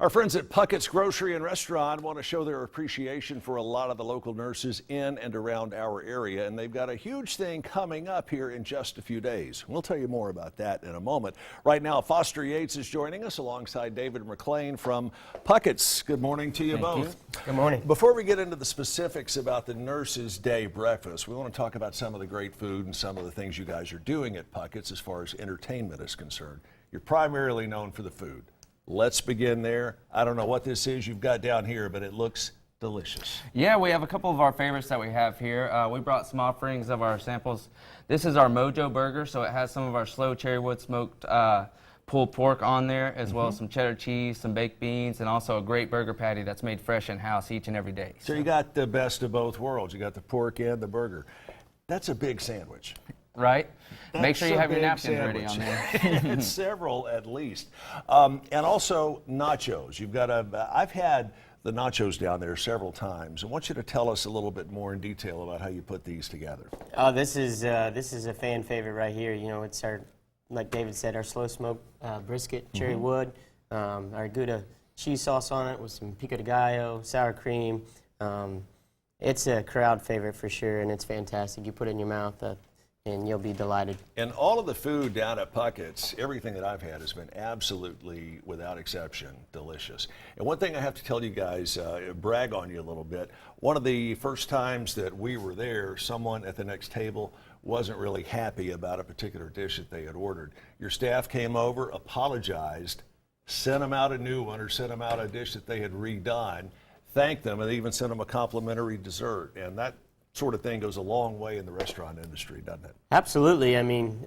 Our friends at Puckett's Grocery and Restaurant want to show their appreciation for a lot of the local nurses in and around our area, and they've got a huge thing coming up here in just a few days. We'll tell you more about that in a moment. Right now, Foster Yates is joining us alongside David McLean from Puckett's. Good morning to you both. Good morning. Before we get into the specifics about the Nurses' Day breakfast, we want to talk about some of the great food and some of the things you guys are doing at Puckett's as far as entertainment is concerned. You're primarily known for the food. Let's begin there. I don't know what this is you've got down here, but it looks delicious. Yeah, we have a couple of our favorites that we have here. We brought some offerings of our samples. This is our Mojo Burger, so it has some of our slow cherry wood smoked pulled pork on there, as well as some cheddar cheese, some baked beans, and also a great burger patty that's made fresh in-house each and every day. So you got the best of both worlds. You got the pork and the burger. That's a big sandwich. Right? That's Make sure you have your napkins sandwich. ready on there. Several at least. And also nachos. You've got I've had the nachos down there several times. I want you to tell us a little bit more in detail about how you put these together. Oh, this is a fan favorite right here. You know, it's our, like David said, our slow smoked brisket, cherry wood, our Gouda cheese sauce on it with some pico de gallo, sour cream. It's a crowd favorite for sure, and it's fantastic. You put it in your mouth, and you'll be delighted. And all of the food down at Puckett's, everything that I've had has been absolutely, without exception, delicious. And one thing I have to tell you guys, brag on you a little bit. One of the first times that we were there, someone at the next table wasn't really happy about a particular dish that they had ordered. Your staff came over, apologized, sent them out a new one or sent them out a dish that they had redone, thanked them, and they even sent them a complimentary dessert. And that sort of thing goes a long way in the restaurant industry, doesn't it? Absolutely. I mean,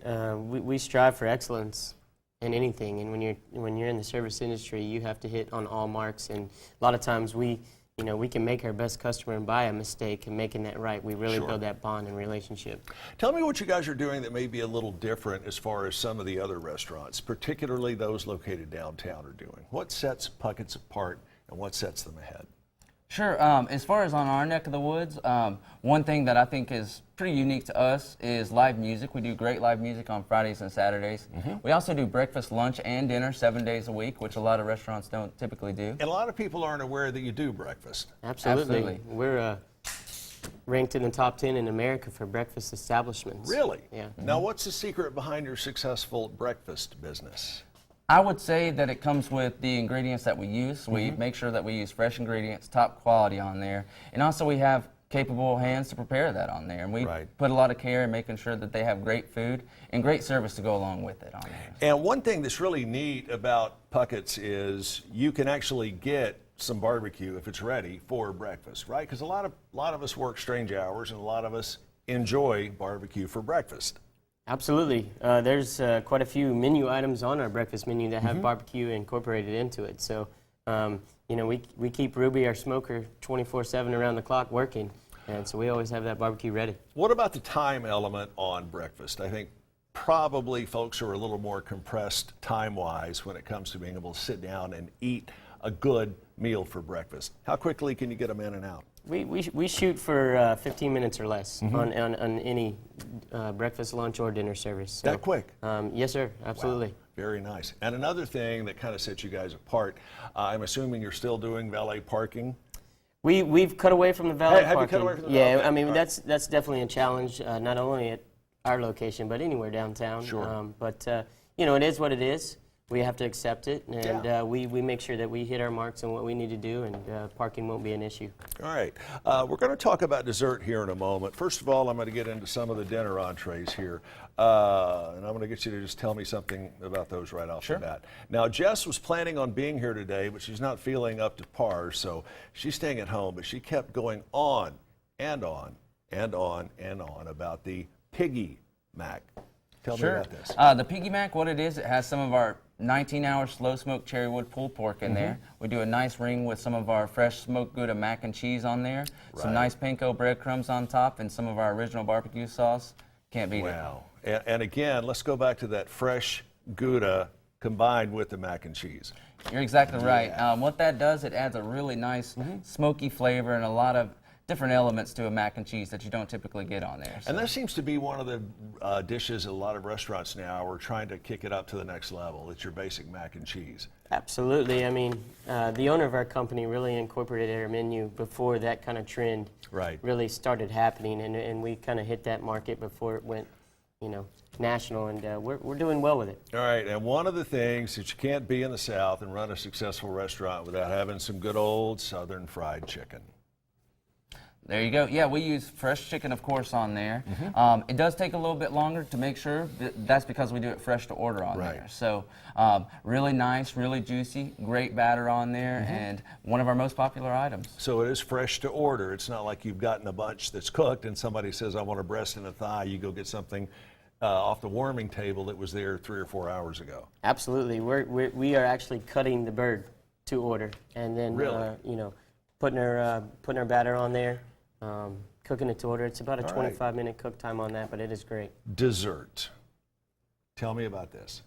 we strive for excellence in anything, and when you're in the service industry, you have to hit on all marks. And a lot of times we can make our best customer and by a mistake, and making that right, we really build that bond and relationship. Tell me what you guys are doing that may be a little different as far as some of the other restaurants, particularly those located downtown, are doing. What sets Puckett's apart and what sets them ahead? Sure. As far as on our neck of the woods, one thing that I think is pretty unique to us is live music. We do great live music on Fridays and Saturdays. We also do breakfast, lunch, and dinner 7 days a week, which a lot of restaurants don't typically do. And a lot of people aren't aware that you do breakfast. Absolutely. We're ranked in the top 10 in America for breakfast establishments. Really? Yeah. Now, what's the secret behind your successful breakfast business? I would say that it comes with the ingredients that we use. We make sure that we use fresh ingredients, top quality on there. And also we have capable hands to prepare that on there. And we put a lot of care in making sure that they have great food and great service to go along with it on there. And one thing that's really neat about Puckett's is you can actually get some barbecue if it's ready for breakfast, right? Because a lot of us work strange hours, and a lot of us enjoy barbecue for breakfast. Absolutely. There's quite a few menu items on our breakfast menu that have barbecue incorporated into it. So, you know, we keep Ruby, our smoker, 24/7 around the clock working, and so we always have that barbecue ready. What about the time element on breakfast? I think probably folks are a little more compressed time-wise when it comes to being able to sit down and eat a good meal for breakfast. How quickly can you get them in and out? We shoot for 15 minutes or less on any breakfast, lunch, or dinner service. So, that quick? Yes, sir. Absolutely. Wow. Very nice. And another thing that kind of sets you guys apart, I'm assuming you're still doing valet parking? We've cut away from the valet parking. Have you cut away from the valet? valet? I mean, that's definitely a challenge, not only at our location, but anywhere downtown. Sure. But you know, it is what it is. We have to accept it, and we make sure that we hit our marks on what we need to do, and parking won't be an issue. All right. We're going to talk about dessert here in a moment. First of all, I'm going to get into some of the dinner entrees here, and I'm going to get you to just tell me something about those right off the bat. Now, Jess was planning on being here today, but she's not feeling up to par, so she's staying at home, but she kept going on and on and on and on about the Piggy Mac. Tell me about this. The Piggy Mac, what it is, it has some of our 19-hour slow-smoked cherry wood pulled pork in there. We do a nice ring with some of our fresh smoked Gouda mac and cheese on there, some nice panko breadcrumbs on top, and some of our original barbecue sauce. Can't beat it. Wow. And again, let's go back to that fresh Gouda combined with the mac and cheese. You're exactly right. What that does, it adds a really nice smoky flavor and a lot of different elements to a mac and cheese that you don't typically get on there. So. And that seems to be one of the dishes at a lot of restaurants now are trying to kick it up to the next level. It's your basic mac and cheese. Absolutely. I mean, the owner of our company really incorporated our menu before that kind of trend really started happening, and we kind of hit that market before it went, national, and we're doing well with it. All right, and one of the things that you can't be in the South and run a successful restaurant without having some good old Southern fried chicken. There you go. Yeah, we use fresh chicken, of course, on there. It does take a little bit longer to make sure. That's because we do it fresh to order on there. So really nice, really juicy, great batter on there, and one of our most popular items. So it is fresh to order. It's not like you've gotten a bunch that's cooked and somebody says, I want a breast and a thigh. You go get something off the warming table that was there 3 or 4 hours ago. Absolutely. We are actually cutting the bird to order, and then putting our batter on there. Cooking it to order. It's about a 25-minute cook time on that, but it is great. Dessert. Tell me about this.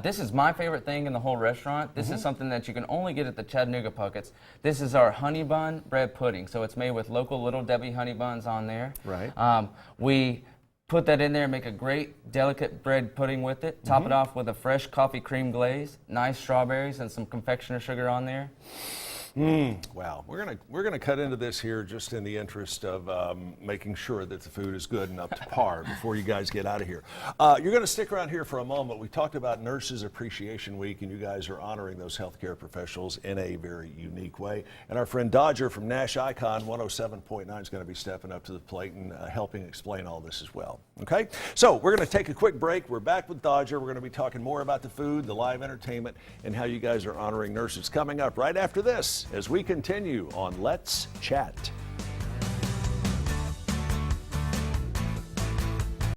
This is my favorite thing in the whole restaurant. This is something that you can only get at the Chattanooga Pucketts. This is our honey bun bread pudding. So it's made with local Little Debbie honey buns on there. Right. We put that in there and make a great delicate bread pudding with it. Top it off with a fresh coffee cream glaze, nice strawberries, and some confectioner sugar on there. Wow, we're gonna cut into this here just in the interest of making sure that the food is good and up to par before you guys get out of here. You're gonna stick around here for a moment. We talked about Nurses Appreciation Week, and you guys are honoring those healthcare professionals in a very unique way. And our friend Dodger from Nash Icon 107.9 is gonna be stepping up to the plate and helping explain all this as well. Okay, so we're gonna take a quick break. We're back with Dodger. We're gonna be talking more about the food, the live entertainment, and how you guys are honoring nurses coming up right after this, as we continue on Let's Chat.